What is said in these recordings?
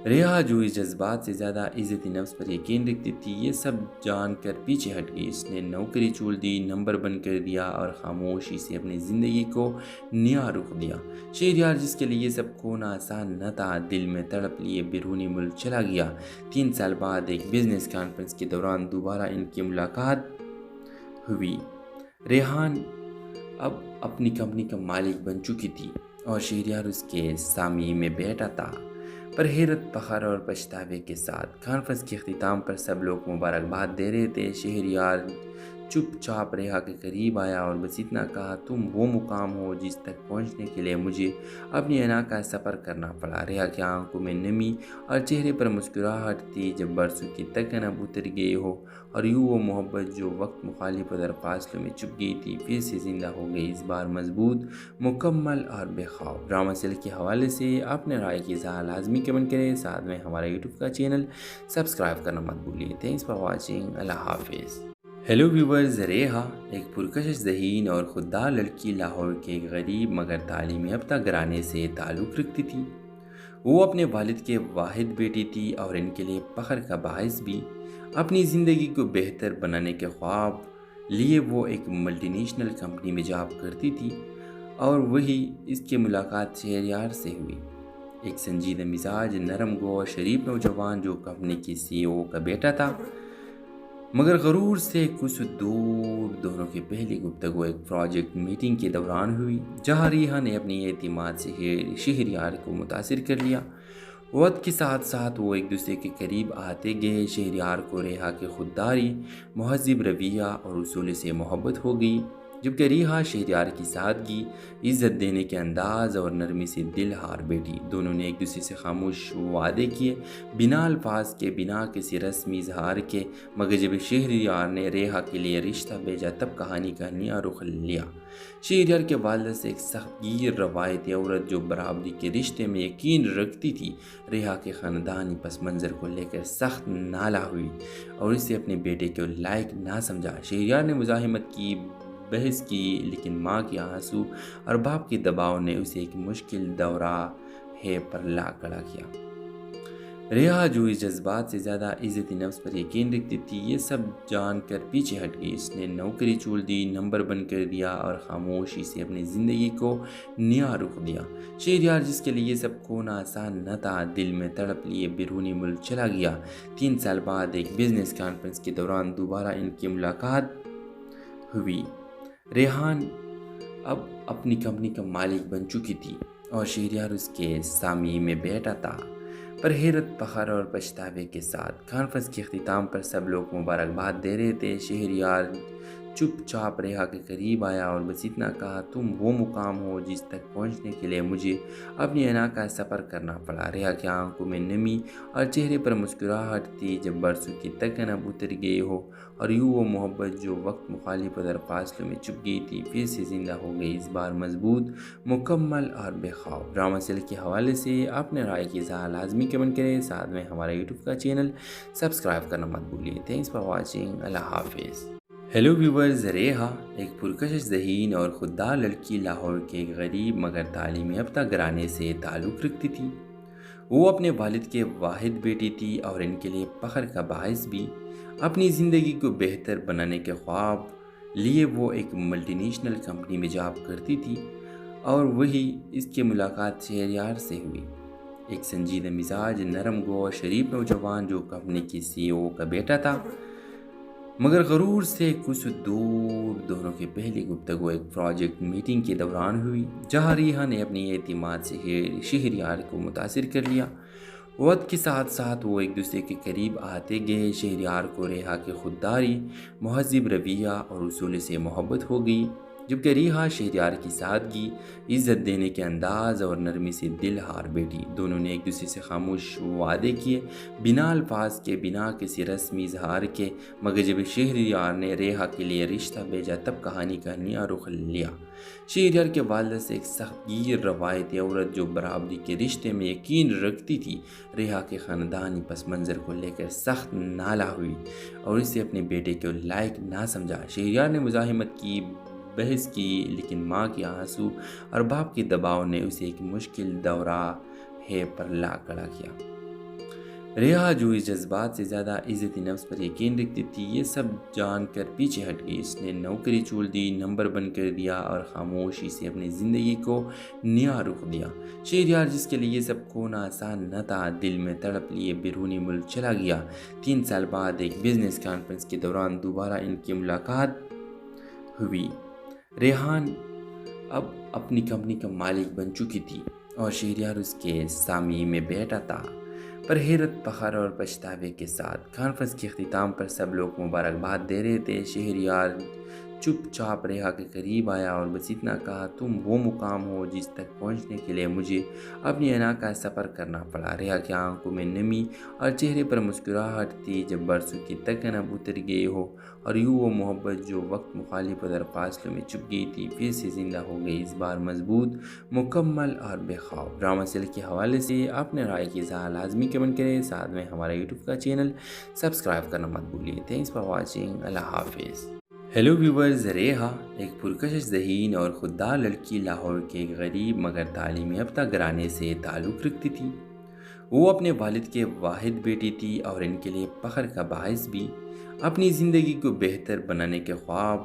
ریحا جو اس جذبات سے زیادہ عزت نفس پر یقین رکھتی تھی، یہ سب جان کر پیچھے ہٹ گئی۔ اس نے نوکری چھوڑ دی، نمبر بند کر دیا اور خاموشی سے اپنی زندگی کو نیا رخ دیا۔ شہریار، جس کے لیے یہ سب کھونا آسان نہ تھا، دل میں تڑپ لیے بیرونی ملک چلا گیا۔ 3 سال بعد ایک بزنس کانفرنس کے دوران دوبارہ ان کی ملاقات ہوئی۔ ریحان اب اپنی کمپنی کا مالک بن چکی تھی اور شہریار اس کے سامنے میں بیٹھا تھا، پر حیرت، فخر اور پچھتاوے کے ساتھ۔ کانفرنس کے اختتام پر سب لوگ مبارکباد دے رہے تھے۔ شہریار چپ چاپ ریحا کے قریب آیا اور بس اتنا کہا، تم وہ مقام ہو جس تک پہنچنے کے لیے مجھے اپنی انا کا سفر کرنا پڑا۔ ریحا کی آنکھوں میں نمی اور چہرے پر مسکراہٹ تھی، جب برسوں کی تھکن اب اتر گئی ہو اور یوں وہ محبت جو وقت، مخالفت اور فاصلوں میں چھپ گئی تھی، پھر سے زندہ ہو گئی، اس بار مضبوط، مکمل اور بے خوف۔ ڈرامہ سیل کے حوالے سے اپنے رائے کی اظہار لازمی کمنٹ کریں، ساتھ میں ہمارا یوٹیوب کا چینل سبسکرائب کرنا مت بھولیے۔ تھینکس فار واچنگ، اللہ حافظ۔ ہیلو ویورز، ریحا ایک پرکشش ذہین اور خوددار لڑکی لاہور کے ایک غریب مگر تعلیم یافتہ گھرانے سے تعلق رکھتی تھی۔ وہ اپنے والد کے واحد بیٹی تھی اور ان کے لیے فخر کا باعث بھی۔ اپنی زندگی کو بہتر بنانے کے خواب لیے وہ ایک ملٹی نیشنل کمپنی میں جاب کرتی تھی، اور وہی اس کی ملاقات شہریار سے ہوئی۔ ایک سنجیدہ مزاج، نرم گو اور شریف نوجوان جو کمپنی کی CEO کا بیٹا تھا، مگر غرور سے کچھ دور۔ دونوں کی پہلی گفتگو ایک پروجیکٹ میٹنگ کے دوران ہوئی، جہاں ریحا نے اپنی اعتماد سے شہریار کو متاثر کر لیا۔ وقت کے ساتھ ساتھ وہ ایک دوسرے کے قریب آتے گئے۔ شہریار کو ریحا کی خودداری، مہذب رویہ اور اصول سے محبت ہو گئی، جبکہ ریحا شہریار کی سادگی، عزت دینے کے انداز اور نرمی سے دل ہار بیٹھی۔ دونوں نے ایک دوسرے سے خاموش وعدے کیے، بنا الفاظ کے، بنا کسی رسمی اظہار کے، مگر جب شہریار نے ریحا کے لیے رشتہ بھیجا تب کہانی کا نیا رخ لیا۔ شہریار کے والد سے ایک سخت گیر روایتی عورت جو برابری کے رشتے میں یقین رکھتی تھی، ریحا کے خاندانی پس منظر کو لے کر سخت نالاں ہوئی اور اسے اپنے بیٹے کے لائق نہ سمجھا۔ شہریار نے مزاحمت کی، بحث کی، لیکن ماں کے آنسو اور باپ کے دباؤ نے اسے ایک مشکل دورہ پر لا کھڑا کیا۔ ریحا جو اس جذبات سے زیادہ عزت نفس پر یقین رکھتی تھی، یہ سب جان کر پیچھے ہٹ گئی۔ اس نے نوکری چھوڑ دی، نمبر بند کر دیا اور خاموشی سے اپنی زندگی کو نیا رخ دیا۔ شہریار، جس کے لیے یہ سب کھونا آسان نہ تھا، دل میں تڑپ لیے بیرونی ملک چلا گیا۔ 3 سال بعد ایک بزنس کانفرنس کے دوران دوبارہ ان کی ملاقات ہوئی۔ ریحان اب اپنی کمپنی کا مالک بن چکی تھی اور شہریار اس کے سامنے میں بیٹھا تھا، پر حیرت، فخر اور پچھتاوے کے ساتھ۔ کانفرنس کے اختتام پر سب لوگ مبارکباد دے رہے تھے۔ شہریار چپ چاپ ریحا کے قریب آیا اور بس اتنا کہا، تم وہ مقام ہو جس تک پہنچنے کے لیے مجھے اپنی انا کا سفر کرنا پڑا۔ ریحا کی آنکھوں میں نمی اور چہرے پر مسکراہٹ تھی، جب برسوں کی تھکن اب اتر گئی ہو اور یوں وہ محبت جو وقت، مخالفت اور فاصلوں میں چھپ گئی تھی، پھر سے زندہ ہو گئی، اس بار مضبوط، مکمل اور بے خوف۔ ڈرامہ سیل کے حوالے سے اپنے رائے کی اظہار لازمی کمنٹ کریں، ساتھ میں ہمارا یوٹیوب کا چینل سبسکرائب کرنا مت بھولیے۔ تھینکس فار واچنگ، اللہ حافظ۔ ہیلو ویورز، ریحا ایک پرکشش ذہین اور خوددار لڑکی لاہور کے ایک غریب مگر تعلیم یافتہ گھرانے سے تعلق رکھتی تھی۔ وہ اپنے والد کے واحد بیٹی تھی اور ان کے لیے فخر کا باعث بھی۔ اپنی زندگی کو بہتر بنانے کے خواب لیے وہ ایک ملٹی نیشنل کمپنی میں جاب کرتی تھی، اور وہی اس کی ملاقات شہریار سے ہوئی۔ ایک سنجیدہ مزاج، نرم گو اور شریف نوجوان جو کمپنی کی CEO کا بیٹا تھا، مگر غرور سے کچھ دور۔ دونوں کی پہلی گفتگو ایک پروجیکٹ میٹنگ کے دوران ہوئی، جہاں ریحا نے اپنی اعتماد سے شہریار کو متاثر کر لیا۔ وقت کے ساتھ ساتھ وہ ایک دوسرے کے قریب آتے گئے۔ شہریار کو ریحا کی خودداری، مہذب رویہ اور اصول سے محبت ہو گئی، جبکہ ریحا شہریار کی سادگی، عزت دینے کے انداز اور نرمی سے دل ہار بیٹھی۔ دونوں نے ایک دوسرے سے خاموش وعدے کیے، بنا الفاظ کے، بنا کسی رسمی اظہار کے، مگر جب شہریار نے ریحا کے لیے رشتہ بھیجا تب کہانی کا نیا رخ لیا۔ شہریار کے والد سے ایک سخت گیر روایتی عورت جو برابری کے رشتے میں یقین رکھتی تھی، ریحا کے خاندانی پس منظر کو لے کر سخت نالاں ہوئی اور اسے اپنے بیٹے کے لائق نہ سمجھا۔ شہریار نے مزاحمت کی، بحث کی، لیکن ماں کے آنسو اور باپ کے دباؤ نے اسے ایک مشکل دورہ پر لا کھڑا کیا۔ ریحا جو اس جذبات سے زیادہ عزت نفس پر یقین رکھتی تھی، یہ سب جان کر پیچھے ہٹ گئی۔ اس نے نوکری چھوڑ دی، نمبر بند کر دیا اور خاموشی سے اپنی زندگی کو نیا رخ دیا۔ شہریار، جس کے لیے یہ سب کھونا آسان نہ تھا، دل میں تڑپ لیے بیرونی ملک چلا گیا۔ 3 سال بعد ایک بزنس کانفرنس کے دوران دوبارہ ان کی ملاقات ہوئی۔ ریحان اب اپنی کمپنی کا مالک بن چکی تھی اور شہریار اس کے سامنے میں بیٹھا تھا، پر حیرت، فخر اور پچھتاوے کے ساتھ۔ کانفرنس کے اختتام پر سب لوگ مبارکباد دے رہے تھے۔ شہریار چپ چاپ ریحا کے قریب آیا اور بس اتنا کہا، تم وہ مقام ہو جس تک پہنچنے کے لیے مجھے اپنی انا کا سفر کرنا پڑا۔ ریحا کی آنکھوں میں نمی اور چہرے پر مسکراہٹ تھی، جب برسوں کی تکن اب اتر گئی ہو اور یوں وہ محبت جو وقت مخالفت اور فاصلوں میں چھپ گئی تھی پھر سے زندہ ہو گئی، اس بار مضبوط، مکمل اور بے خوف۔ ڈرامہ سیل کے حوالے سے اپنے رائے کی اظہار لازمی کمنٹ کریں، ساتھ میں ہمارا یوٹیوب کا چینل سبسکرائب کرنا مت بھولیے۔ تھینکس فار واچنگ، اللہ حافظ۔ ہیلو ویورز، ریحا ایک پرکشش ذہین اور خوددار لڑکی لاہور کے ایک غریب مگر تعلیمی یافتہ گھرانے سے تعلق رکھتی تھی۔ وہ اپنے والد کے واحد بیٹی تھی اور ان کے لیے فخر کا باعث بھی۔ اپنی زندگی کو بہتر بنانے کے خواب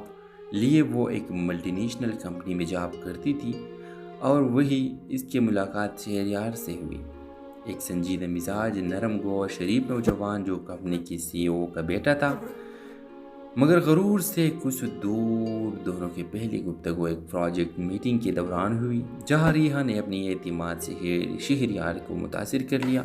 لیے وہ ایک ملٹی نیشنل کمپنی میں جاب کرتی تھی اور وہی اس کی ملاقات شہریار سے ہوئی، ایک سنجیدہ مزاج، نرم گو اور شریف نوجوان جو کمپنی کی CEO کا بیٹا تھا، مگر غرور سے کچھ دور۔ دونوں کی پہلی گفتگو ایک پروجیکٹ میٹنگ کے دوران ہوئی، جہاں ریحا نے اپنی اعتماد سے شہریار کو متاثر کر لیا۔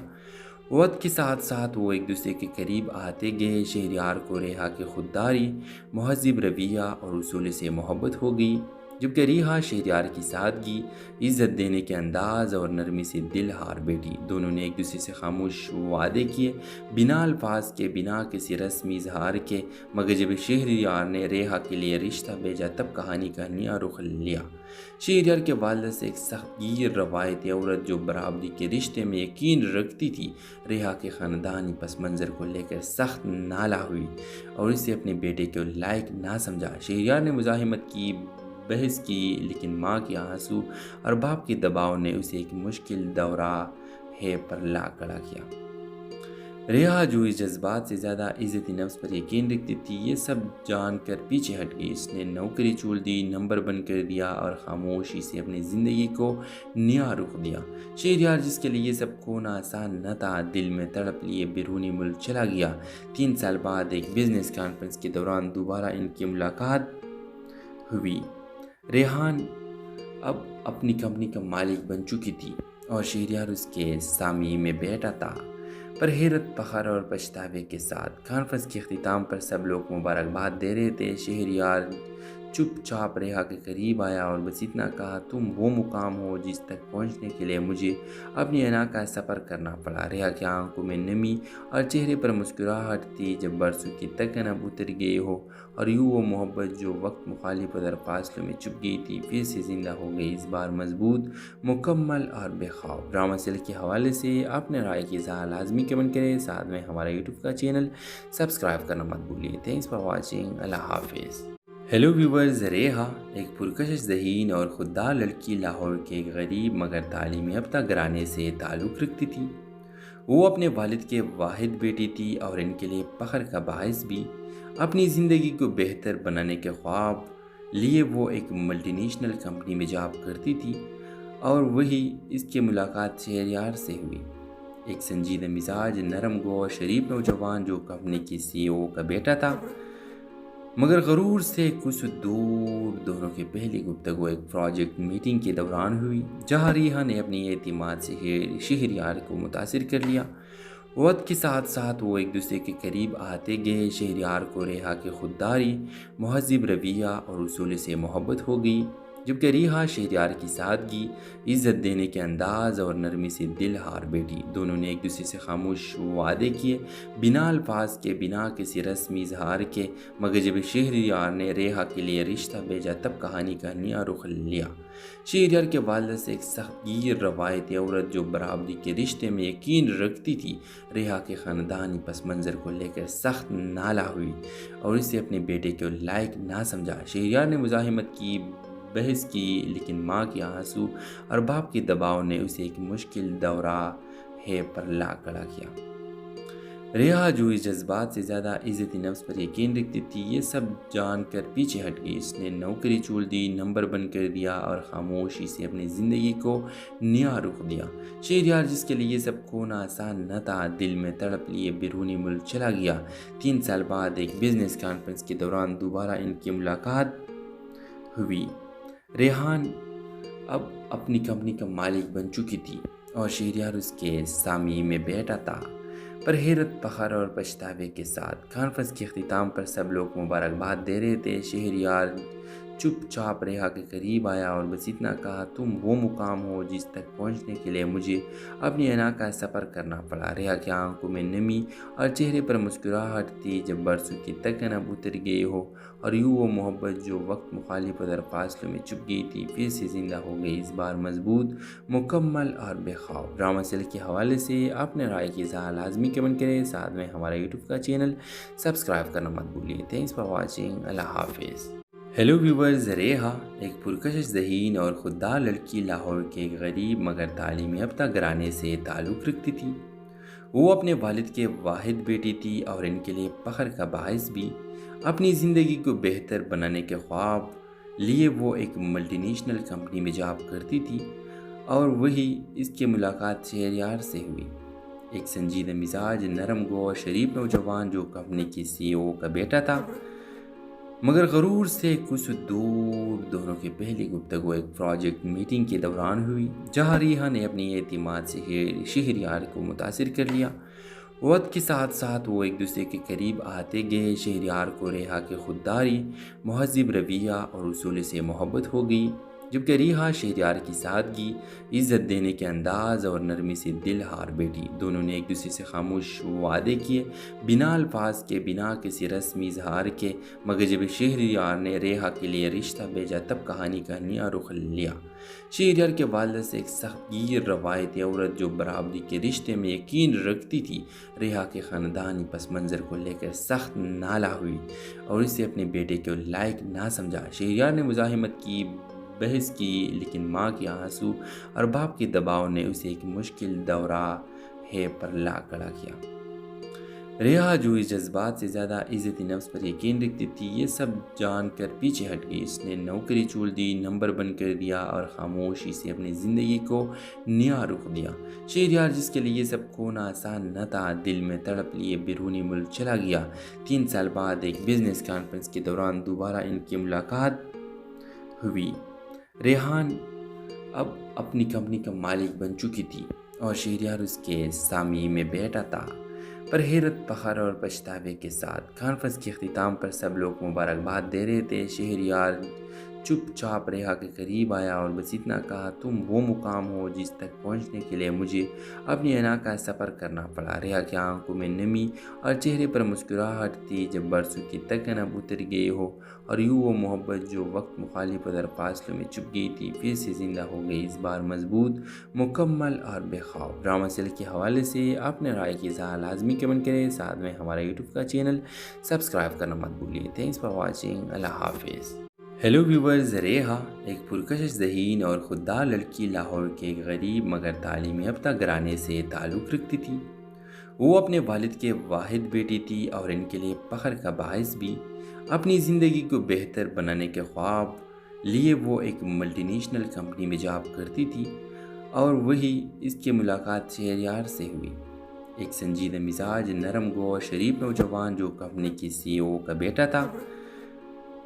وقت کے ساتھ ساتھ وہ ایک دوسرے کے قریب آتے گئے۔ شہریار کو ریحا کی خودداری، مہذب رویہ اور اصول سے محبت ہو گئی، جبکہ ریحا شہریار کی سادگی، عزت دینے کے انداز اور نرمی سے دل ہار بیٹھی۔ دونوں نے ایک دوسرے سے خاموش وعدے کیے، بنا الفاظ کے، بنا کسی رسمی اظہار کے، مگر جب شہریار نے ریحا کے لیے رشتہ بھیجا تب کہانی کا نیا رخ لیا۔ شہریار کے والدہ سے ایک سخت گیر روایتی عورت جو برابری کے رشتے میں یقین رکھتی تھی، ریحا کے خاندانی پس منظر کو لے کر سخت نالاں ہوئی اور اسے اپنے بیٹے کے لائق نہ سمجھا۔ شہریار نے مزاحمت کی، بحث کی، لیکن ماں کے آنسو اور باپ کے دباؤ نے اسے ایک مشکل دورہ پر لا کھڑا کیا۔ ریحا جو اس جذبات سے زیادہ عزت نفس پر یقین رکھتی تھی، یہ سب جان کر پیچھے ہٹ گئی۔ اس نے نوکری چھوڑ دی، نمبر بند کر دیا اور خاموشی سے اپنی زندگی کو نیا رخ دیا۔ شہریار، جس کے لیے یہ سب کھونا آسان نہ تھا، دل میں تڑپ لیے بیرونی ملک چلا گیا۔ 3 سال بعد ایک بزنس کانفرنس کے دوران دوبارہ ان کی ملاقات ہوئی۔ ریحان اب اپنی کمپنی کا مالک بن چکی تھی اور شہریار اس کے سامنے میں بیٹھا تھا، پر حیرت، فخر اور پچھتاوے کے ساتھ۔ کانفرنس کے اختتام پر سب لوگ مبارکباد دے رہے تھے۔ شہریار چپ چاپ ریحا کے قریب آیا اور بس اتنا کہا، تم وہ مقام ہو جس تک پہنچنے کے لیے مجھے اپنی انا کا سفر کرنا پڑا۔ ریحا کی آنکھوں میں نمی اور چہرے پر مسکراہٹ تھی، جب برسوں کی تکن اب اتر گئی ہو اور یوں وہ محبت جو وقت مخالفت اور فاصلوں میں چھپ گئی تھی پھر سے زندہ ہو گئی، اس بار مضبوط، مکمل اور بے خوف۔ ڈرامہ سیل کے حوالے سے اپنے رائے کی اظہار لازمی کمنٹ کریں، ساتھ میں ہمارا یوٹیوب کا چینل سبسکرائب کرنا مت بھولیے۔ تھینکس فار واچنگ، اللہ حافظ۔ ہیلو ویورز، ریحا ایک پرکشش ذہین اور خوددار لڑکی لاہور کے ایک غریب مگر تعلیمی یافتہ گھرانے سے تعلق رکھتی تھی۔ وہ اپنے والد کے واحد بیٹی تھی اور ان کے لیے فخر کا باعث بھی۔ اپنی زندگی کو بہتر بنانے کے خواب لیے وہ ایک ملٹی نیشنل کمپنی میں جاب کرتی تھی اور وہی اس کی ملاقات شہریار سے ہوئی، ایک سنجیدہ مزاج، نرم گو اور شریف نوجوان جو کمپنی کی CEO کا بیٹا تھا، مگر غرور سے کچھ دور۔ دونوں کی پہلی گفتگو ایک پروجیکٹ میٹنگ کے دوران ہوئی، جہاں ریحا نے اپنی اعتماد سے شہریار کو متاثر کر لیا۔ وقت کے ساتھ ساتھ وہ ایک دوسرے کے قریب آتے گئے۔ شہریار کو ریحا کی خودداری، مہذب رویہ اور اصول سے محبت ہو گئی، جبکہ ریحا شہریار کی سادگی، عزت دینے کے انداز اور نرمی سے دل ہار بیٹھی۔ دونوں نے ایک دوسرے سے خاموش وعدے کیے، بنا الفاظ کے، بنا کسی رسمی اظہار کے، مگر جب شہریار نے ریحا کے لیے رشتہ بھیجا تب کہانی کا نیا رخ لیا۔ شہریار کے والدہ سے ایک سخت گیر روایتی عورت جو برابری کے رشتے میں یقین رکھتی تھی، ریحا کے خاندانی پس منظر کو لے کر سخت نالاں ہوئی اور اسے اپنے بیٹے کے لائق نہ سمجھا۔ شہریار نے مزاحمت کی، بحث کی، لیکن ماں کے آنسو اور باپ کے دباؤ نے اسے ایک مشکل دورہ پر لا کھڑا کیا۔ ریحا جو اس جذبات سے زیادہ عزت نفس پر یقین رکھتی تھی، یہ سب جان کر پیچھے ہٹ گئی۔ اس نے نوکری چھوڑ دی، نمبر بند کر دیا اور خاموشی سے اپنی زندگی کو نیا رخ دیا۔ شہریار، جس کے لیے یہ سب کھونا آسان نہ تھا، دل میں تڑپ لیے بیرونی ملک چلا گیا۔ 3 سال بعد ایک بزنس کانفرنس کے دوران دوبارہ ان کی ملاقات ہوئی۔ ریحان اب اپنی کمپنی کا مالک بن چکی تھی اور شہریار اس کے سامنے میں بیٹھا تھا، پر حیرت، فخر اور پچھتاوے کے ساتھ۔ کانفرنس کے اختتام پر سب لوگ مبارکباد دے رہے تھے۔ شہریار چپ چاپ ریحا کے قریب آیا اور بس اتنا کہا، تم وہ مقام ہو جس تک پہنچنے کے لیے مجھے اپنی انا کا سفر کرنا پڑا۔ ریحا کی آنکھوں میں نمی اور چہرے پر مسکراہٹ تھی، جب برسوں کی تکن اب اتر گئی ہو اور یوں وہ محبت جو وقت مخالفت اور فاصلوں میں چھپ گئی تھی پھر سے زندہ ہو گئی، اس بار مضبوط، مکمل اور بے خوف۔ ڈرامہ سیل کے حوالے سے اپنے رائے کی اظہار لازمی کمنٹ کریں، ساتھ میں ہمارا یوٹیوب کا چینل سبسکرائب کرنا مت بھولیے۔ تھینکس فار واچنگ، اللہ حافظ۔ ہیلو ویورز، ریحا ایک پرکشش ذہین اور خوددار لڑکی لاہور کے ایک غریب مگر تعلیمی یافتہ گھرانے سے تعلق رکھتی تھی۔ وہ اپنے والد کے واحد بیٹی تھی اور ان کے لیے فخر کا باعث بھی۔ اپنی زندگی کو بہتر بنانے کے خواب لیے وہ ایک ملٹی نیشنل کمپنی میں جاب کرتی تھی اور وہی اس کی ملاقات شہریار سے ہوئی، ایک سنجیدہ مزاج، نرم گو اور شریف نوجوان جو کمپنی کی CEO کا بیٹا تھا، مگر غرور سے کچھ دور۔ دونوں کی پہلی گفتگو ایک پروجیکٹ میٹنگ کے دوران ہوئی، جہاں ریحا نے اپنی اعتماد سے شہریار کو متاثر کر لیا۔ وقت کے ساتھ ساتھ وہ ایک دوسرے کے قریب آتے گئے۔ شہریار کو ریحا کی خودداری، مہذب رویہ اور اصول سے محبت ہو گئی، جبکہ ریحا شہریار کی سادگی، عزت دینے کے انداز اور نرمی سے دل ہار بیٹھی۔ دونوں نے ایک دوسرے سے خاموش وعدے کیے، بنا الفاظ کے، بنا کسی رسمی اظہار کے، مگر جب شہریار نے ریحا کے لیے رشتہ بھیجا تب کہانی کا نیا رخ لیا۔ شہریار کے والدہ سے ایک سخت گیر روایتی عورت جو برابری کے رشتے میں یقین رکھتی تھی، ریحا کے خاندانی پس منظر کو لے کر سخت نالاں ہوئی اور اسے اپنے بیٹے کے لائق نہ سمجھا۔ شہریار نے مزاحمت کی، بحث کی، لیکن ماں کے آنسو اور باپ کے دباؤ نے اسے ایک مشکل دورہ پر لا کھڑا کیا۔ ریحا جو اس جذبات سے زیادہ عزت نفس پر یقین رکھتی تھی، یہ سب جان کر پیچھے ہٹ گئی۔ اس نے نوکری چھوڑ دی، نمبر بند کر دیا اور خاموشی سے اپنی زندگی کو نیا رخ دیا۔ شہریار، جس کے لیے یہ سب کھونا آسان نہ تھا، دل میں تڑپ لیے بیرونی ملک چلا گیا۔ 3 سال بعد ایک بزنس کانفرنس کے دوران دوبارہ ان کی ملاقات ہوئی۔ ریحان اب اپنی کمپنی کا مالک بن چکی تھی اور شہریار اس کے سامنے میں بیٹھا تھا، پر حیرت، فخر اور پچھتاوے کے ساتھ۔ کانفرنس کے اختتام پر سب لوگ مبارکباد دے رہے تھے۔ شہریار چپ چاپ ریحا کے قریب آیا اور بس اتنا کہا، تم وہ مقام ہو جس تک پہنچنے کے لیے مجھے اپنی انا کا سفر کرنا پڑا۔ ریحا کی آنکھوں میں نمی اور چہرے پر مسکراہٹ تھی، جب برسوں کی تکن اب اتر گئی ہو اور یوں وہ محبت جو وقت مخالفت اور فاصلوں میں چھپ گئی تھی پھر سے زندہ ہو گئی، اس بار مضبوط، مکمل اور بے خوف۔ ڈرامہ سیل کے حوالے سے اپنے رائے کی اظہار لازمی کمنٹ کریں، ساتھ میں ہمارا یوٹیوب کا چینل سبسکرائب کرنا مت بھولیے۔ تھینکس فار واچنگ، اللہ حافظ۔ ہیلو ویورز، ریحا ایک پرکشش ذہین اور خوددار لڑکی لاہور کے ایک غریب مگر تعلیمی یافتہ گھرانے سے تعلق رکھتی تھی۔ وہ اپنے والد کے واحد بیٹی تھی اور ان کے لیے فخر کا باعث بھی۔ اپنی زندگی کو بہتر بنانے کے خواب لیے وہ ایک ملٹی نیشنل کمپنی میں جاب کرتی تھی اور وہی اس کی ملاقات شہریار سے ہوئی، ایک سنجیدہ مزاج، نرم گو اور شریف نوجوان جو کمپنی کی CEO کا بیٹا تھا،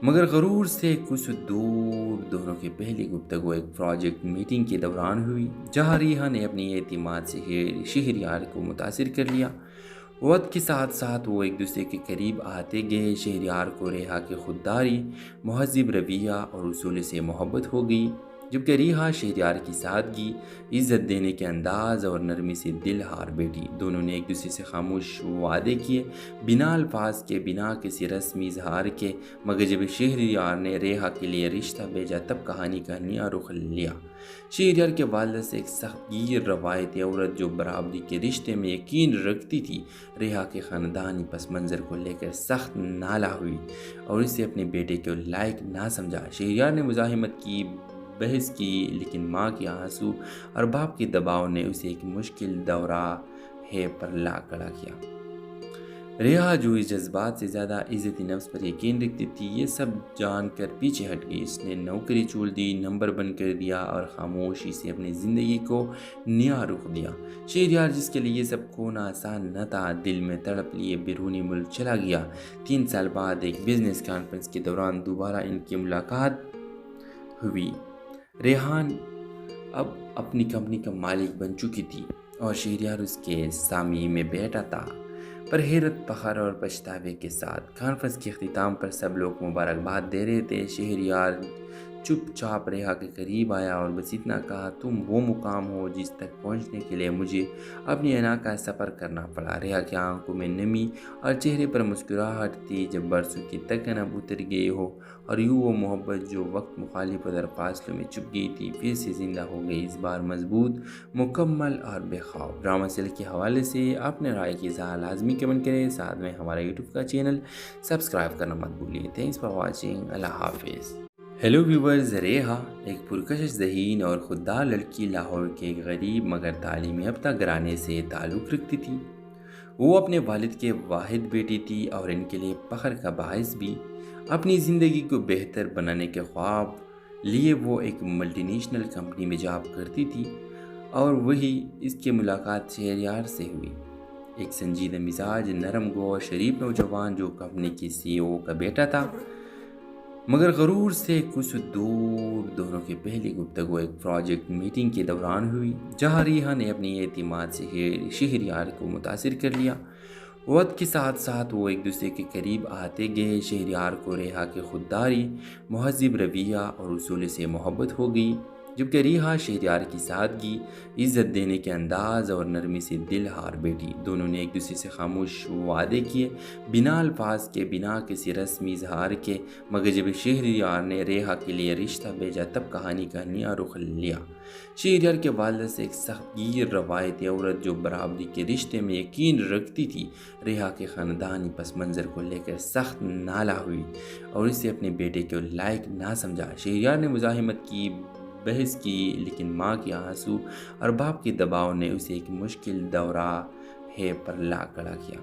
مگر غرور سے کچھ دور۔ دونوں کی پہلی گفتگو ایک پروجیکٹ میٹنگ کے دوران ہوئی، جہاں ریحا نے اپنی اعتماد سے شہریار کو متاثر کر لیا۔ وقت کے ساتھ ساتھ وہ ایک دوسرے کے قریب آتے گئے۔ شہریار کو ریحا کی خودداری، مہذب رویہ اور اصول سے محبت ہو گئی، جبکہ ریحا شہریار کی سادگی، عزت دینے کے انداز اور نرمی سے دل ہار بیٹھی۔ دونوں نے ایک دوسرے سے خاموش وعدے کیے، بنا الفاظ کے، بنا کسی رسمی اظہار کے، مگر جب شہریار نے ریحا کے لیے رشتہ بھیجا تب کہانی کا نیا رخ لیا۔ شہریار کے والدہ سے ایک سخت گیر روایتی عورت جو برابری کے رشتے میں یقین رکھتی تھی، ریحا کے خاندانی پس منظر کو لے کر سخت نالاں ہوئی اور اسے اپنے بیٹے کے لائق نہ سمجھا۔ شہریار نے مزاحمت کی، بحث کی، لیکن ماں کے آنسو اور باپ کے دباؤ نے اسے ایک مشکل دورہ پر لا کھڑا کیا۔ ریحا جو اس جذبات سے زیادہ عزت نفس پر یقین رکھتی تھی، یہ سب جان کر پیچھے ہٹ گئی۔ اس نے نوکری چھوڑ دی، نمبر بند کر دیا اور خاموشی سے اپنی زندگی کو نیا رخ دیا۔ شہریار، جس کے لیے یہ سب کھونا آسان نہ تھا، دل میں تڑپ لیے بیرونی ملک چلا گیا۔ 3 سال بعد ایک بزنس کانفرنس کے دوران دوبارہ ان کی ملاقات ہوئی۔ ریحان اب اپنی کمپنی کا مالک بن چکی تھی اور شہریار اس کے سامنے میں بیٹھا تھا، پر حیرت، فخر اور پچھتاوے کے ساتھ۔ کانفرنس کے اختتام پر سب لوگ مبارکباد دے رہے تھے۔ شہریار چپ چاپ ریحا کے قریب آیا اور بس اتنا کہا، تم وہ مقام ہو جس تک پہنچنے کے لیے مجھے اپنی انا کا سفر کرنا پڑا۔ ریحا کی آنکھوں میں نمی اور چہرے پر مسکراہٹ تھی، جب برسوں کی تکن اب اتر گئی ہو اور یوں وہ محبت جو وقت مخالف اور فاصلوں میں چھپ گئی تھی پھر سے زندہ ہو گئی، اس بار مضبوط، مکمل اور بے خوف۔ ڈرامہ سیل کے حوالے سے اپنے رائے کی اظہار لازمی کمنٹ کریں، ساتھ میں ہمارا یوٹیوب کا چینل سبسکرائب کرنا مت بھولیے۔ تھینکس فار واچنگ، اللہ حافظ۔ ہیلو ویورز، ریحا ایک پرکشش ذہین اور خوددار لڑکی لاہور کے ایک غریب مگر تعلیمی یافتہ گھرانے سے تعلق رکھتی تھی۔ وہ اپنے والد کے واحد بیٹی تھی اور ان کے لیے فخر کا باعث بھی۔ اپنی زندگی کو بہتر بنانے کے خواب لیے وہ ایک ملٹی نیشنل کمپنی میں جاب کرتی تھی اور وہی اس کی ملاقات شہریار سے ہوئی، ایک سنجیدہ مزاج، نرم گو اور شریف نوجوان جو کمپنی کی CEO کا بیٹا تھا، مگر غرور سے کچھ دور۔ دونوں کی پہلی گفتگو ایک پروجیکٹ میٹنگ کے دوران ہوئی، جہاں ریحا نے اپنی اعتماد سے شہریار کو متاثر کر لیا۔ وقت کے ساتھ ساتھ وہ ایک دوسرے کے قریب آتے گئے۔ شہریار کو ریحا کی خودداری، مہذب رویہ اور اصول سے محبت ہو گئی، جبکہ ریحا شہریار کی سادگی، عزت دینے کے انداز اور نرمی سے دل ہار بیٹھی۔ دونوں نے ایک دوسرے سے خاموش وعدے کیے، بنا الفاظ کے، بنا کسی رسمی اظہار کے، مگر جب شہریار نے ریحا کے لیے رشتہ بھیجا تب کہانی کا نیا رخ لیا۔ شہریار کے والد سے ایک سخت گیر روایتی عورت جو برابری کے رشتے میں یقین رکھتی تھی، ریحا کے خاندانی پس منظر کو لے کر سخت نالاں ہوئی اور اسے اپنے بیٹے کے لائق نہ سمجھا۔ شہریار نے مزاحمت کی، بحث کی، لیکن ماں کے آنسو اور باپ کے دباؤ نے اسے ایک مشکل دورہ پر لا کھڑا کیا۔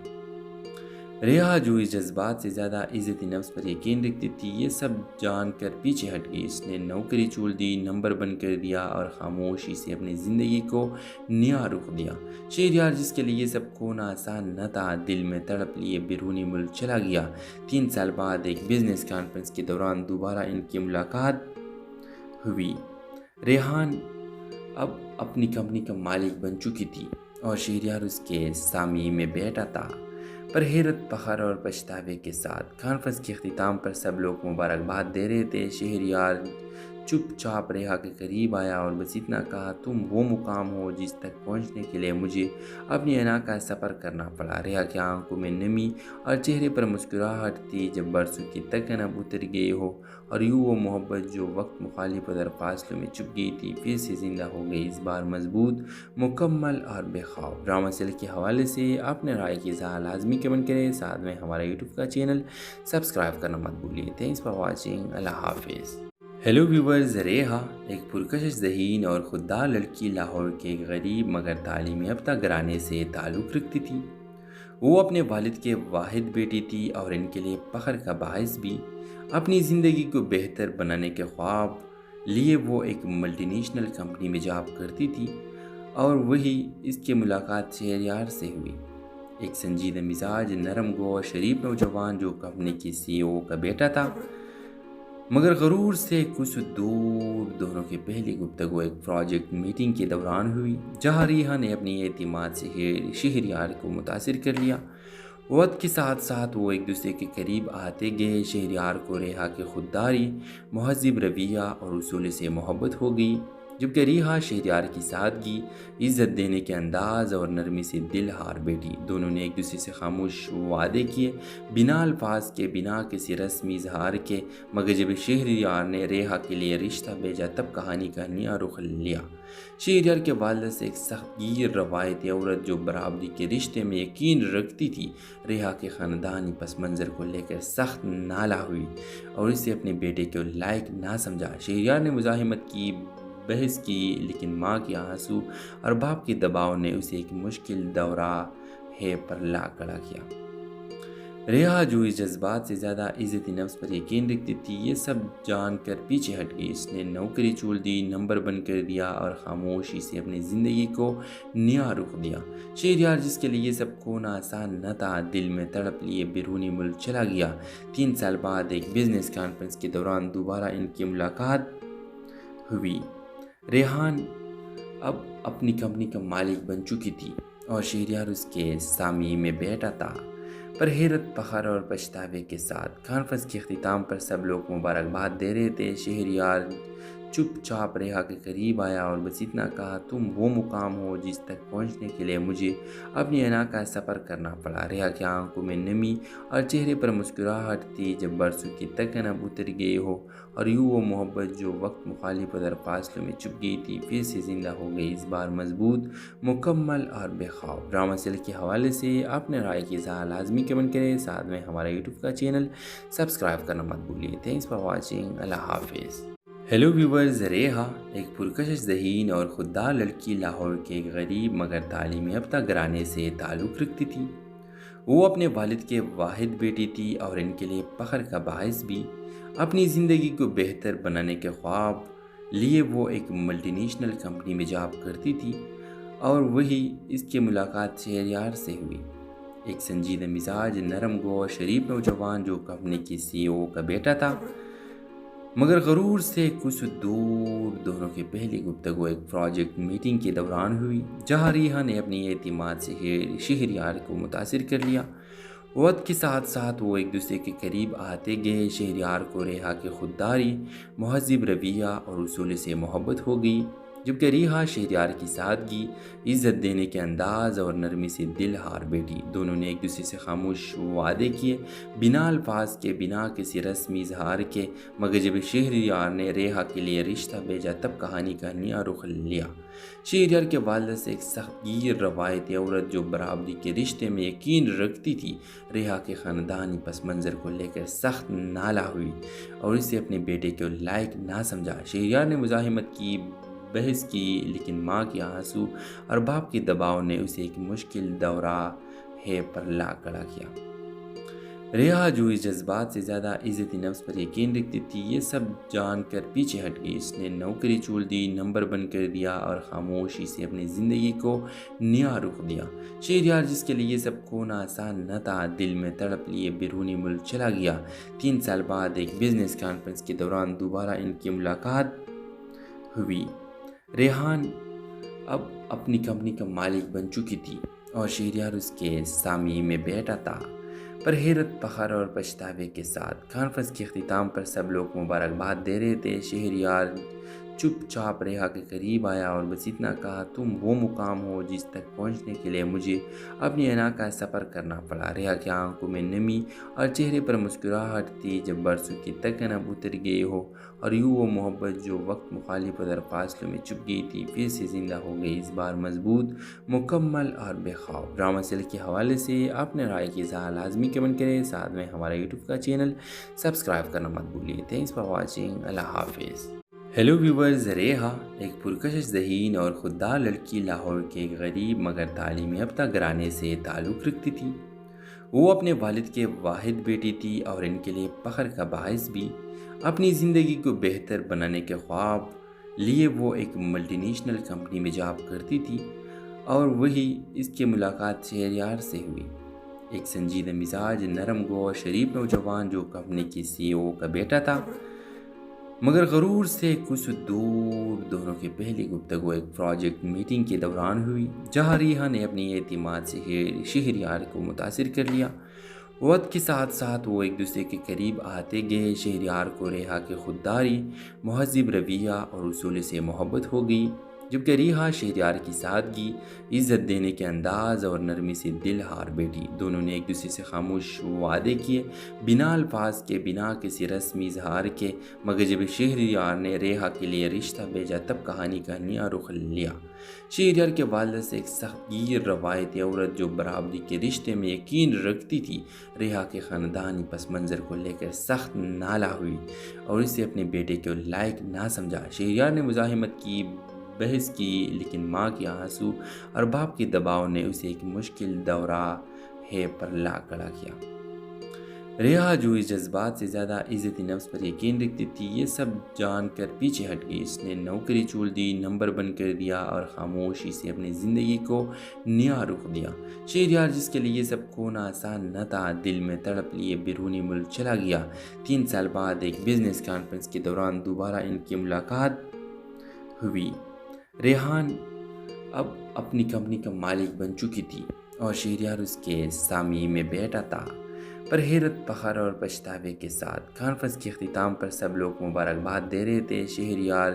ریحا جو اس جذبات سے زیادہ عزت نفس پر یقین رکھتی تھی، یہ سب جان کر پیچھے ہٹ گئی۔ اس نے نوکری چھوڑ دی، نمبر بند کر دیا اور خاموشی سے اپنی زندگی کو نیا رخ دیا۔ شہریار، جس کے لیے یہ سب کھونا آسان نہ تھا، دل میں تڑپ لیے بیرونی ملک چلا گیا۔ 3 سال بعد ایک بزنس کانفرنس کے دوران دوبارہ ان کی ملاقات ہوئی۔ ریحان اب اپنی کمپنی کا مالک بن چکی تھی اور شہریار اس کے سامنے میں بیٹھا تھا، پر حیرت، فخر اور پچھتاوے کے ساتھ۔ کانفرنس کے اختتام پر سب لوگ مبارکباد دے رہے تھے۔ شہریار چپ چاپ ریحا کے قریب آیا اور بس اتنا کہا، تم وہ مقام ہو جس تک پہنچنے کے لیے مجھے اپنی انا کا سفر کرنا پڑا۔ ریحا کی آنکھوں میں نمی اور چہرے پر مسکراہٹ تھی، جب برسوں کی تکن اب اتر گئی ہو اور یوں وہ محبت جو وقت مخالف اور فاصلوں میں چھپ گئی تھی پھر سے زندہ ہو گئی، اس بار مضبوط، مکمل اور بے خوف۔ ڈرامہ سیل کے حوالے سے اپنے رائے کی اظہار لازمی کمنٹ کریں، ساتھ میں ہمارا یوٹیوب کا چینل سبسکرائب کرنا مت بھولیے۔ تھینکس فار واچنگ، اللہ حافظ۔ ہیلو ویورز، ریحا ایک پرکشش ذہین اور خوددار لڑکی لاہور کے ایک غریب مگر تعلیمی یافتہ گھرانے سے تعلق رکھتی تھی۔ وہ اپنے والد کے واحد بیٹی تھی اور ان کے لیے فخر کا باعث بھی۔ اپنی زندگی کو بہتر بنانے کے خواب لیے وہ ایک ملٹی نیشنل کمپنی میں جاب کرتی تھی اور وہی اس کی ملاقات شہریار سے ہوئی، ایک سنجیدہ مزاج، نرم گو اور شریف نوجوان جو کمپنی کی CEO کا بیٹا تھا، مگر غرور سے کچھ دور۔ دونوں کی پہلی گفتگو ایک پروجیکٹ میٹنگ کے دوران ہوئی، جہاں ریحا نے اپنی اعتماد سے شہریار کو متاثر کر لیا۔ وقت کے ساتھ ساتھ وہ ایک دوسرے کے قریب آتے گئے۔ شہریار کو ریحا کی خودداری، مہذب رویہ اور اصول سے محبت ہو گئی، جبکہ ریحا شہریار کی سادگی، عزت دینے کے انداز اور نرمی سے دل ہار بیٹھی۔ دونوں نے ایک دوسرے سے خاموش وعدے کیے، بنا الفاظ کے، بنا کسی رسمی اظہار کے، مگر جب شہریار نے ریحا کے لیے رشتہ بھیجا تب کہانی کا نیا رخ لیا۔ شہریار کے والد سے ایک سخت گیر روایتی عورت جو برابری کے رشتے میں یقین رکھتی تھی، ریحا کے خاندانی پس منظر کو لے کر سخت نالاں ہوئی اور اسے اپنے بیٹے کے لائق نہ سمجھا۔ شہریار نے مزاحمت کی، بحث کی، لیکن ماں کے آنسو اور باپ کے دباؤ نے اسے ایک مشکل دورہ پر لا کھڑا کیا۔ ریحا جو اس جذبات سے زیادہ عزت نفس پر یقین رکھتی تھی، یہ سب جان کر پیچھے ہٹ گئی۔ اس نے نوکری چھوڑ دی، نمبر بند کر دیا اور خاموشی سے اپنی زندگی کو نیا رخ دیا۔ شہریار، جس کے لیے یہ سب کھونا آسان نہ تھا، دل میں تڑپ لیے بیرونی ملک چلا گیا۔ 3 سال بعد ایک بزنس کانفرنس کے دوران دوبارہ ان کی ملاقات ہوئی۔ ریحان اب اپنی کمپنی کا مالک بن چکی تھی اور شہریار اس کے سامنے میں بیٹھا تھا، پر حیرت، فخر اور پچھتاوے کے ساتھ۔ کانفرنس کے اختتام پر سب لوگ مبارکباد دے رہے تھے۔ شہریار چپ چاپ ریحا کے قریب آیا اور بس اتنا کہا، تم وہ مقام ہو جس تک پہنچنے کے لیے مجھے اپنی انا کا سفر کرنا پڑا۔ ریحا کی آنکھوں میں نمی اور چہرے پر مسکراہٹ تھی، جب برسوں کی تکن اب اتر گئی ہو اور یوں وہ محبت جو وقت، مخالفت اور فاصلوں میں چھپ گئی تھی، پھر سے زندہ ہو گئی، اس بار مضبوط، مکمل اور بے خوف۔ ڈرامہ سیل کے حوالے سے اپنے رائے کی اظہار لازمی کمنٹ کریں، ساتھ میں ہمارا یوٹیوب کا چینل سبسکرائب کرنا مت بھولیے۔ Thanks for watching. اللہ حافظ۔ ہیلو ویورز، ریحا ایک پرکشش ذہین اور خوددار لڑکی لاہور کے ایک غریب مگر تعلیم یافتہ گھرانے سے تعلق رکھتی تھی۔ وہ اپنے والد کے واحد بیٹی تھی اور ان کے لیے فخر کا باعث بھی۔ اپنی زندگی کو بہتر بنانے کے خواب لیے وہ ایک ملٹی نیشنل کمپنی میں جاب کرتی تھی اور وہی اس کی ملاقات شہریار سے ہوئی، ایک سنجیدہ مزاج، نرم گو اور شریف نوجوان جو کمپنی کی CEO کا بیٹا تھا، مگر غرور سے کچھ دور۔ دونوں کی پہلی گفتگو ایک پروجیکٹ میٹنگ کے دوران ہوئی، جہاں ریحا نے اپنی اعتماد سے شہریار کو متاثر کر لیا۔ وقت کے ساتھ ساتھ وہ ایک دوسرے کے قریب آتے گئے۔ شہریار کو ریحا کی خودداری، مہذب رویہ اور اصول سے محبت ہو گئی، جبکہ ریحا شہریار کی سادگی، عزت دینے کے انداز اور نرمی سے دل ہار بیٹھی۔ دونوں نے ایک دوسرے سے خاموش وعدے کیے، بنا الفاظ کے، بنا کسی رسمی اظہار کے، مگر جب شہریار نے ریحا کے لیے رشتہ بھیجا تب کہانی کا نیا رخ لیا۔ شہریار کے والد سے ایک سخت گیر روایتی عورت جو برابری کے رشتے میں یقین رکھتی تھی، ریحا کے خاندانی پس منظر کو لے کر سخت نالاں ہوئی اور اسے اپنے بیٹے کے لائق نہ سمجھا۔ شہریار نے مزاحمت کی، بحث کی، لیکن ماں کے آنسو اور باپ کے دباؤ نے اسے ایک مشکل دورہ پر لا کھڑا کیا۔ ریحا جو اس جذبات سے زیادہ عزت نفس پر یقین رکھتی تھی، یہ سب جان کر پیچھے ہٹ گئی۔ اس نے نوکری چھوڑ دی، نمبر بند کر دیا اور خاموشی سے اپنی زندگی کو نیا رخ دیا۔ شہریار، جس کے لیے یہ سب کھونا آسان نہ تھا، دل میں تڑپ لیے بیرونی ملک چلا گیا۔ 3 سال بعد ایک بزنس کانفرنس کے دوران دوبارہ ان کی ملاقات ہوئی۔ ریحان اب اپنی کمپنی کا مالک بن چکی تھی اور شہریار اس کے سامنے میں بیٹھا تھا، پر حیرت، فخر اور پچھتاوے کے ساتھ۔ کانفرنس کے اختتام پر سب لوگ مبارکباد دے رہے تھے۔ شہریار چپ چاپ ریحا کے قریب آیا اور بس اتنا کہا، تم وہ مقام ہو جس تک پہنچنے کے لیے مجھے اپنی انا کا سفر کرنا پڑا۔ ریحا کی آنکھوں میں نمی اور چہرے پر مسکراہٹ تھی، جب برسوں کی تکن اب اتر گئی ہو اور یوں وہ محبت جو وقت، مخالفت اور فاصلوں میں چھپ گئی تھی، پھر سے زندہ ہو گئی، اس بار مضبوط، مکمل اور بے خوف۔ ڈرامہ سیل کے حوالے سے اپنے رائے کی اظہار لازمی کمنٹ کریں، ساتھ میں ہمارا یوٹیوب کا چینل سبسکرائب کرنا مت بھولیے۔ Thanks for watching. اللہ حافظ۔ ہیلو ویورز، ریحا ایک پرکشش ذہین اور خوددار لڑکی لاہور کے ایک غریب مگر تعلیم یافتہ گھرانے سے تعلق رکھتی تھی۔ وہ اپنے والد کے واحد بیٹی تھی اور ان کے لیے فخر کا باعث بھی۔ اپنی زندگی کو بہتر بنانے کے خواب لیے وہ ایک ملٹی نیشنل کمپنی میں جاب کرتی تھی اور وہی اس کی ملاقات شہریار سے ہوئی، ایک سنجیدہ مزاج، نرم گو اور شریف نوجوان جو کمپنی کی CEO کا بیٹا تھا، مگر غرور سے کچھ دور۔ دونوں کی پہلی گفتگو ایک پروجیکٹ میٹنگ کے دوران ہوئی، جہاں ریحا نے اپنی اعتماد سے شہریار کو متاثر کر لیا۔ وقت کے ساتھ ساتھ وہ ایک دوسرے کے قریب آتے گئے۔ شہریار کو ریحا کی خودداری، مہذب رویہ اور اصول سے محبت ہو گئی، جبکہ ریحا شہریار کی سادگی، عزت دینے کے انداز اور نرمی سے دل ہار بیٹھی۔ دونوں نے ایک دوسرے سے خاموش وعدے کیے، بنا الفاظ کے، بنا کسی رسمی اظہار کے، مگر جب شہریار نے ریحا کے لیے رشتہ بھیجا تب کہانی کا نیا رخ لیا۔ شہریار کے والد سے ایک سخت گیر روایتی عورت جو برابری کے رشتے میں یقین رکھتی تھی، ریحا کے خاندانی پس منظر کو لے کر سخت نالاں ہوئی اور اسے اپنے بیٹے کے لائق نہ سمجھا۔ شہریار نے مزاحمت کی، بحث کی، لیکن ماں کے آنسو اور باپ کے دباؤ نے اسے ایک مشکل دورہ پر لا کھڑا کیا۔ ریحا جو اس جذبات سے زیادہ عزت نفس پر یقین رکھتی تھی، یہ سب جان کر پیچھے ہٹ گئی۔ اس نے نوکری چھوڑ دی، نمبر بند کر دیا اور خاموشی سے اپنی زندگی کو نیا رخ دیا۔ شہریار، جس کے لیے یہ سب کھونا آسان نہ تھا، دل میں تڑپ لیے بیرونی ملک چلا گیا۔ 3 سال بعد ایک بزنس کانفرنس کے دوران دوبارہ ان کی ملاقات ہوئی۔ ریحان اب اپنی کمپنی کا مالک بن چکی تھی اور شہریار اس کے سامنے میں بیٹھا تھا، پر حیرت، فخر اور پچھتاوے کے ساتھ۔ کانفرنس کے اختتام پر سب لوگ مبارکباد دے رہے تھے۔ شہریار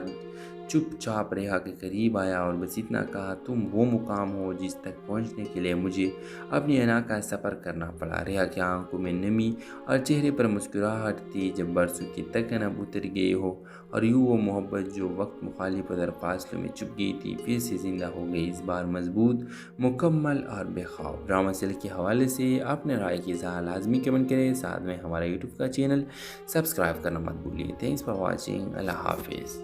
چپ چاپ ریحا کے قریب آیا اور بس اتنا کہا، تم وہ مقام ہو جس تک پہنچنے کے لیے مجھے اپنی انا کا سفر کرنا پڑا۔ ریحا کی آنکھوں میں نمی اور چہرے پر مسکراہٹ تھی، جب برسوں کی تکن اب اتر گئی ہو اور یوں وہ محبت جو وقت مخالف اور فاصلوں میں چھپ گئی تھی پھر سے زندہ ہو گئی، اس بار مضبوط، مکمل اور بے خوف۔ ڈرامہ سیل کے حوالے سے اپنے رائے کی اظہار لازمی کمنٹ کریں، ساتھ میں ہمارا یوٹیوب کا چینل سبسکرائب کرنا مت بھولیے۔ Thanks for watching. اللہ حافظ۔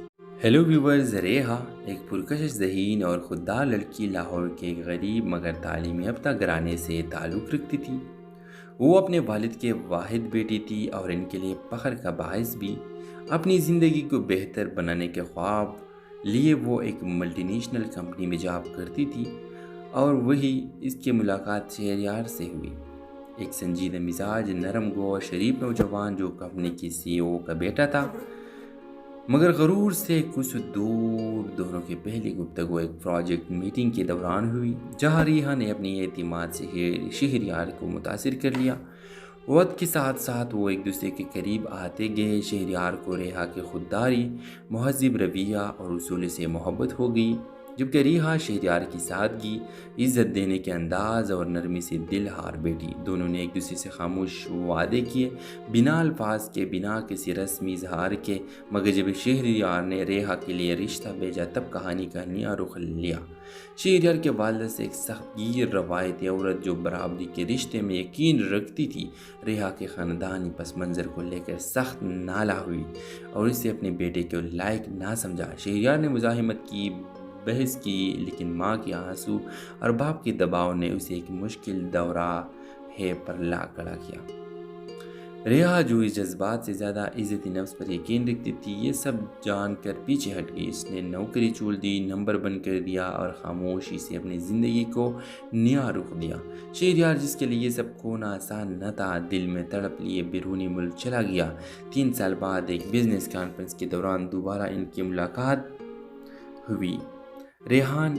ہیلو ویورز، ریحا ایک پرکشش ذہین اور خوددار لڑکی لاہور کے ایک غریب مگر تعلیم یافتہ گھرانے سے تعلق رکھتی تھی۔ وہ اپنے والد کے واحد بیٹی تھی اور ان کے لیے فخر کا باعث بھی۔ اپنی زندگی کو بہتر بنانے کے خواب لیے وہ ایک ملٹی نیشنل کمپنی میں جاب کرتی تھی اور وہی اس کی ملاقات شہریار سے ہوئی، ایک سنجیدہ مزاج، نرم گو اور شریف نوجوان جو کمپنی کی CEO کا بیٹا تھا، مگر غرور سے کچھ دور۔ دونوں کی پہلی گفتگو ایک پروجیکٹ میٹنگ کے دوران ہوئی، جہاں ریحا نے اپنی اعتماد سے شہریار کو متاثر کر لیا۔ وقت کے ساتھ ساتھ وہ ایک دوسرے کے قریب آتے گئے۔ شہریار کو ریحا کی خودداری، مہذب رویہ اور اصول سے محبت ہو گئی، جبکہ ریحا شہریار کی سادگی، عزت دینے کے انداز اور نرمی سے دل ہار بیٹھی۔ دونوں نے ایک دوسرے سے خاموش وعدے کیے، بنا الفاظ کے، بنا کسی رسمی اظہار کے، مگر جب شہریار نے ریحا کے لیے رشتہ بھیجا تب کہانی کا نیا رخ لیا۔ شہریار کے والد سے ایک سخت گیر روایتی عورت جو برابری کے رشتے میں یقین رکھتی تھی، ریحا کے خاندانی پس منظر کو لے کر سخت نالاں ہوئی اور اسے اپنے بیٹے کے لائق نہ سمجھا۔ شہریار نے مزاحمت کی، بحث کی، لیکن ماں کے آنسو اور باپ کے دباؤ نے اسے ایک مشکل دورہ پر لا کھڑا کیا۔ ریحا جو اس جذبات سے زیادہ عزت نفس پر یقین رکھتی تھی، یہ سب جان کر پیچھے ہٹ گئی۔ اس نے نوکری چھوڑ دی، نمبر بند کر دیا اور خاموشی سے اپنی زندگی کو نیا رخ دیا۔ شہریار، جس کے لیے یہ سب کھونا آسان نہ تھا، دل میں تڑپ لیے بیرونی ملک چلا گیا۔ 3 سال بعد ایک بزنس کانفرنس کے دوران دوبارہ ان کی ملاقات ہوئی۔ ریحان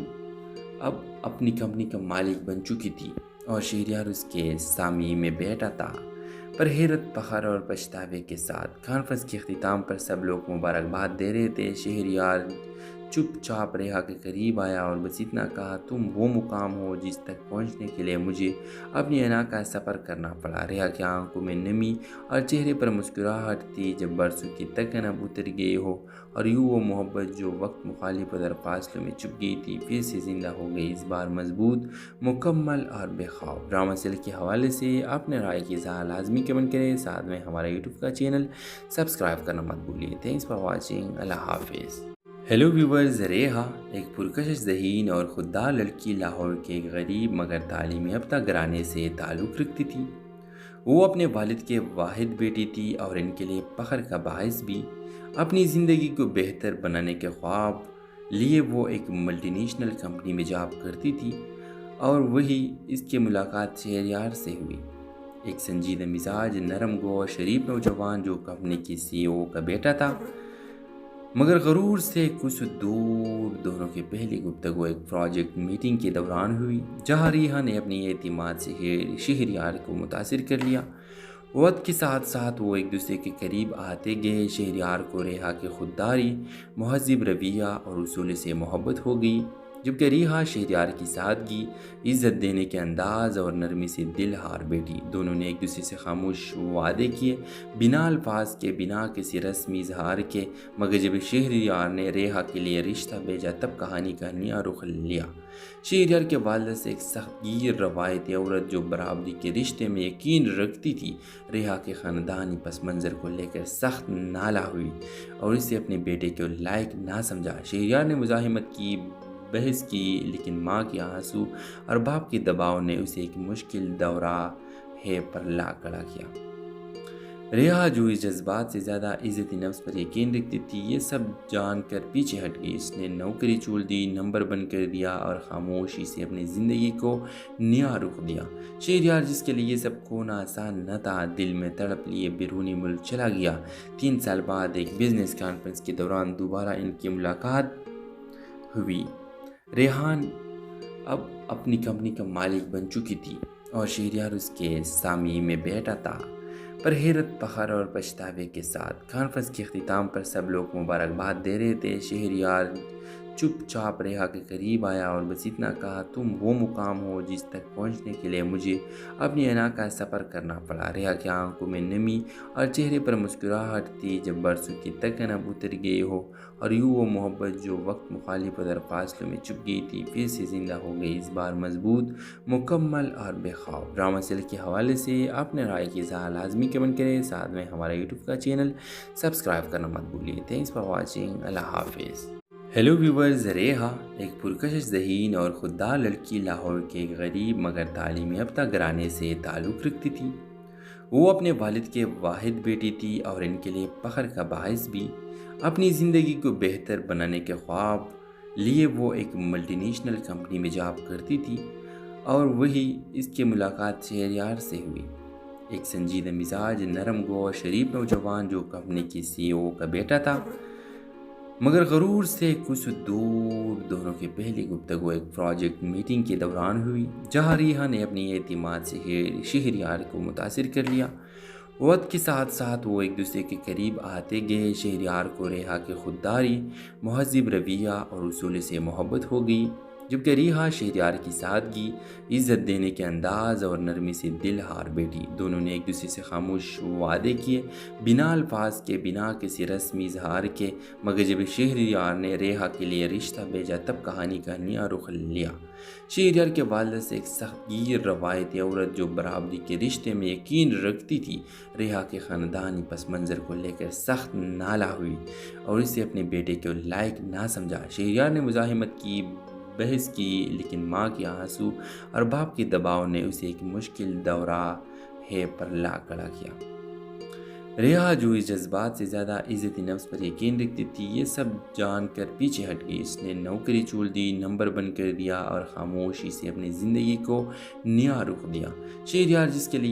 اب اپنی کمپنی کا مالک بن چکی تھی اور شہریار اس کے سامنے میں بیٹھا تھا، پر حیرت، فخر اور پچھتاوے کے ساتھ۔ کانفرنس کے اختتام پر سب لوگ مبارکباد دے رہے تھے۔ شہریار چپ چاپ ریحا کے قریب آیا اور بس اتنا کہا، تم وہ مقام ہو جس تک پہنچنے کے لیے مجھے اپنی انا کا سفر کرنا پڑا۔ ریحا کی آنکھوں میں نمی اور چہرے پر مسکراہٹ تھی، جب برسوں کی تکن اب اتر گئی ہو اور یوں وہ محبت جو وقت مخالف اور فاصلوں میں چھپ گئی تھی پھر سے زندہ ہو گئی، اس بار مضبوط، مکمل اور بے خوف۔ ڈرامہ سیل کے حوالے سے اپنے رائے کی اظہار لازمی کمنٹ کریں، ساتھ میں ہمارا یوٹیوب کا چینل سبسکرائب کرنا مت بھولیے۔ Thanks for watching. اللہ حافظ۔ ہیلو ویورز، ریحا ایک پرکشش ذہین اور خوددار لڑکی لاہور کے ایک غریب مگر تعلیم یافتہ گھرانے سے تعلق رکھتی تھی۔ وہ اپنے والد کے واحد بیٹی تھی اور ان کے لیے فخر کا باعث بھی۔ اپنی زندگی کو بہتر بنانے کے خواب لیے وہ ایک ملٹی نیشنل کمپنی میں جاب کرتی تھی اور وہی اس کی ملاقات شہریار سے ہوئی، ایک سنجیدہ مزاج، نرم گو اور شریف نوجوان جو کمپنی کی CEO کا بیٹا تھا، مگر غرور سے کچھ دور۔ دونوں کی پہلی گفتگو ایک پروجیکٹ میٹنگ کے دوران ہوئی، جہاں ریحا نے اپنی اعتماد سے شہریار کو متاثر کر لیا۔ وقت کے ساتھ ساتھ وہ ایک دوسرے کے قریب آتے گئے۔ شہریار کو ریحا کی خودداری، مہذب رویہ اور اصول سے محبت ہو گئی، جبکہ ریحا شہریار کی سادگی، عزت دینے کے انداز اور نرمی سے دل ہار بیٹھی۔ دونوں نے ایک دوسرے سے خاموش وعدے کیے، بنا الفاظ کے، بنا کسی رسمی اظہار کے، مگر جب شہریار نے ریحا کے لیے رشتہ بھیجا تب کہانی کا نیا رخ لیا۔ شہریار کے والد سے ایک سخت گیر روایتی عورت جو برابری کے رشتے میں یقین رکھتی تھی، ریحا کے خاندانی پس منظر کو لے کر سخت نالاں ہوئی اور اسے اپنے بیٹے کے لائق نہ سمجھا۔ شہریار نے مزاحمت کی، بحث کی، لیکن ماں کے آنسو اور باپ کے دباؤ نے اسے ایک مشکل دورہ پر لا کھڑا کیا۔ ریحا جو اس جذبات سے زیادہ عزت نفس پر یقین رکھتی تھی، یہ سب جان کر پیچھے ہٹ گئی۔ اس نے نوکری چھوڑ دی، نمبر بند کر دیا اور خاموشی سے اپنی زندگی کو نیا رخ دیا۔ شہریار، جس کے لیے سب کھونا آسان نہ تھا، دل میں تڑپ لیے بیرونی ملک چلا گیا۔ 3 سال بعد ایک بزنس کانفرنس کے دوران دوبارہ ان کی ملاقات ہوئی۔ ریحان اب اپنی کمپنی کا مالک بن چکی تھی اور شہریار اس کے سامنے میں بیٹھا تھا، پر حیرت، فخر اور پچھتاوے کے ساتھ۔ کانفرنس کے اختتام پر سب لوگ مبارکباد دے رہے تھے۔ شہریار چپ چاپ ریحا کے قریب آیا اور بس اتنا کہا، تم وہ مقام ہو جس تک پہنچنے کے لیے مجھے اپنی انا کا سفر کرنا پڑا۔ ریحا کی آنکھوں میں نمی اور چہرے پر مسکراہٹ تھی، جب برسوں کی تکن اب اتر گئی ہو اور یوں وہ محبت جو وقت مخالف اور فاصلوں میں چھپ گئی تھی پھر سے زندہ ہو گئی، اس بار مضبوط، مکمل اور بے خوف۔ ڈرامہ سیل کے حوالے سے اپنے رائے کی اظہار لازمی کمنٹ کریں، ساتھ میں ہمارا یوٹیوب کا چینل سبسکرائب کرنا مت بھولیے۔ Thanks for watching. اللہ حافظ۔ ہیلو ویورز، ریحا ایک پرکشش ذہین اور خوددار لڑکی لاہور کے ایک غریب مگر تعلیم یافتہ گھرانے سے تعلق رکھتی تھی۔ وہ اپنے والد کے واحد بیٹی تھی اور ان کے لیے فخر کا باعث بھی۔ اپنی زندگی کو بہتر بنانے کے خواب لیے وہ ایک ملٹی نیشنل کمپنی میں جاب کرتی تھی اور وہی اس کی ملاقات شہریار سے ہوئی، ایک سنجیدہ مزاج، نرم گو اور شریف نوجوان جو کمپنی کی CEO کا بیٹا تھا، مگر غرور سے کچھ دور۔ دونوں کی پہلی گفتگو ایک پروجیکٹ میٹنگ کے دوران ہوئی، جہاں ریحا نے اپنی اعتماد سے شہریار کو متاثر کر لیا۔ وقت کے ساتھ ساتھ وہ ایک دوسرے کے قریب آتے گئے۔ شہریار کو ریحا کی خودداری، مہذب رویہ اور اصول سے محبت ہو گئی، جبکہ ریحا شہریار کی سادگی، عزت دینے کے انداز اور نرمی سے دل ہار بیٹھی۔ دونوں نے ایک دوسرے سے خاموش وعدے کیے، بنا الفاظ کے، بنا کسی رسمی اظہار کے، مگر جب شہریار نے ریحا کے لیے رشتہ بھیجا تب کہانی کا نیا رخ لیا۔ شہریار کے والد سے ایک سخت گیر روایتی عورت جو برابری کے رشتے میں یقین رکھتی تھی، ریحا کے خاندانی پس منظر کو لے کر سخت نالاں ہوئی اور اسے اپنے بیٹے کے لائق نہ سمجھا۔ شہریار نے مزاحمت کی، بحث کی، لیکن ماں کے آنسو اور باپ کے دباؤ نے اسے ایک مشکل دورہ پر لا کھڑا کیا۔ ریحا جو اس جذبات سے زیادہ عزت نفس پر یقین رکھتی تھی، یہ سب جان کر پیچھے ہٹ گئی۔ اس نے نوکری چھوڑ دی، نمبر بند کر دیا اور خاموشی سے اپنی زندگی کو نیا رخ دیا۔ شہریار، جس کے لیے